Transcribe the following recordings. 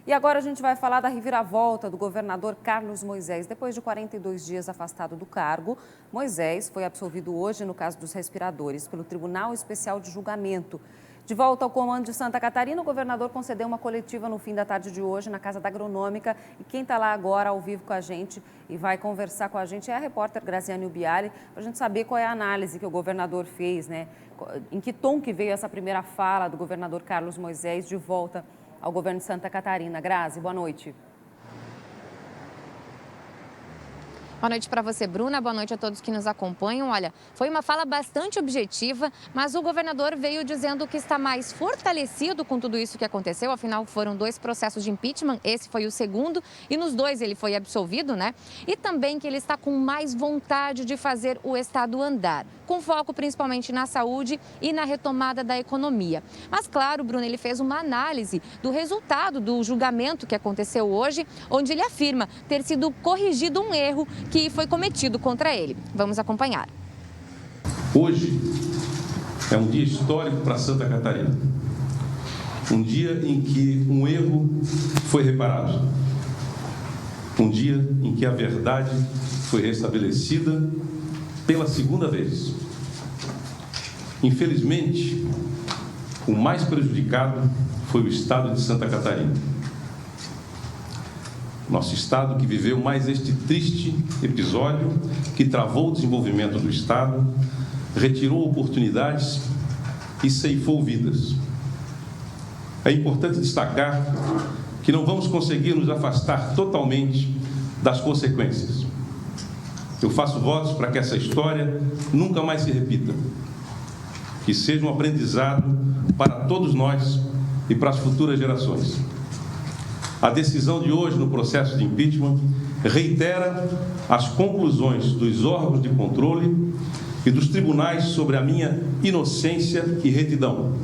E agora a gente vai falar da reviravolta do governador Carlos Moisés. Depois de 42 dias afastado do cargo, Moisés foi absolvido hoje no caso dos respiradores pelo Tribunal Especial de Julgamento. De volta ao comando de Santa Catarina, o governador concedeu uma coletiva no fim da tarde de hoje na Casa da Agronômica. E quem está lá agora ao vivo com a gente e vai conversar com a gente é a repórter Graziane Ubiali, para a gente saber qual é a análise que o governador fez, né? Em que tom que veio essa primeira fala do governador Carlos Moisés de volta ao governo de Santa Catarina. Grazi, boa noite. Boa noite para você, Bruna. Boa noite a todos que nos acompanham. Olha, foi uma fala bastante objetiva, mas o governador veio dizendo que está mais fortalecido com tudo isso que aconteceu. Afinal, foram 2 processos de impeachment, esse foi o segundo, e nos 2 ele foi absolvido, né? E também que ele está com mais vontade de fazer o Estado andar, com foco principalmente na saúde e na retomada da economia. Mas, claro, Bruna, ele fez uma análise do resultado do julgamento que aconteceu hoje, onde ele afirma ter sido corrigido um erro que foi cometido contra ele. Vamos acompanhar. Hoje é um dia histórico para Santa Catarina. Um dia em que um erro foi reparado. Um dia em que a verdade foi restabelecida pela segunda vez. Infelizmente, o mais prejudicado foi o estado de Santa Catarina. Nosso estado que viveu mais este triste episódio que travou o desenvolvimento do estado, retirou oportunidades e ceifou vidas. É importante destacar que não vamos conseguir nos afastar totalmente das consequências. Eu faço votos para que essa história nunca mais se repita, que seja um aprendizado para todos nós e para as futuras gerações. A decisão de hoje no processo de impeachment reitera as conclusões dos órgãos de controle e dos tribunais sobre a minha inocência e retidão.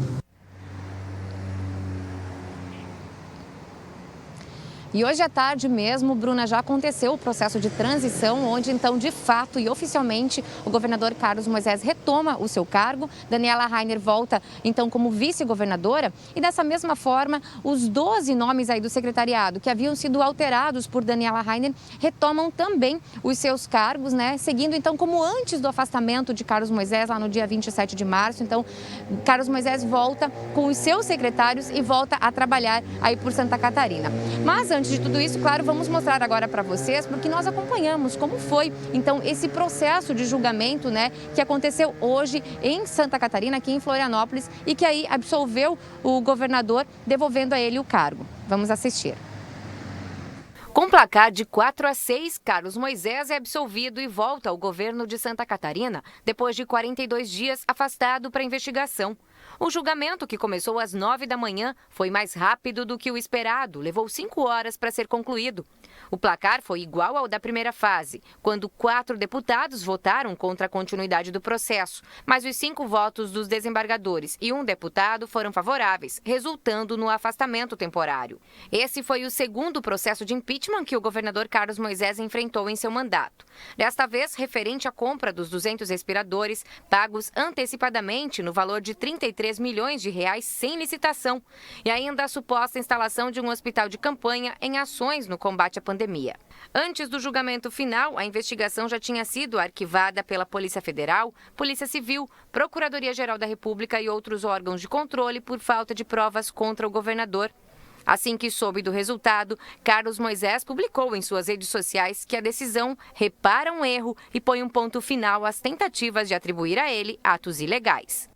E hoje à tarde mesmo, Bruna, já aconteceu o processo de transição, onde então, de fato e oficialmente, o governador Carlos Moisés retoma o seu cargo. Daniela Rainer volta então como vice-governadora e dessa mesma forma, os 12 nomes aí do secretariado que haviam sido alterados por Daniela Rainer retomam também os seus cargos, né? Seguindo então como antes do afastamento de Carlos Moisés, lá no dia 27 de março. Então, Carlos Moisés volta com os seus secretários e volta a trabalhar aí por Santa Catarina. Mas antes de tudo isso, claro, vamos mostrar agora para vocês, porque nós acompanhamos como foi, então, esse processo de julgamento, né, que aconteceu hoje em Santa Catarina, aqui em Florianópolis, e que aí absolveu o governador, devolvendo a ele o cargo. Vamos assistir. Com placar de 4-6, Carlos Moisés é absolvido e volta ao governo de Santa Catarina, depois de 42 dias afastado para investigação. O julgamento, que começou às 9 da manhã, foi mais rápido do que o esperado, levou 5 horas para ser concluído. O placar foi igual ao da primeira fase, quando 4 deputados votaram contra a continuidade do processo, mas os 5 votos dos desembargadores e 1 deputado foram favoráveis, resultando no afastamento temporário. Esse foi o segundo processo de impeachment que o governador Carlos Moisés enfrentou em seu mandato. Desta vez, referente à compra dos 200 respiradores, pagos antecipadamente no valor de 33 milhões de reais sem licitação, e ainda a suposta instalação de um hospital de campanha em ações no combate à pandemia. Antes do julgamento final, a investigação já tinha sido arquivada pela Polícia Federal, Polícia Civil, Procuradoria-Geral da República e outros órgãos de controle por falta de provas contra o governador. Assim que soube do resultado, Carlos Moisés publicou em suas redes sociais que a decisão repara um erro e põe um ponto final às tentativas de atribuir a ele atos ilegais.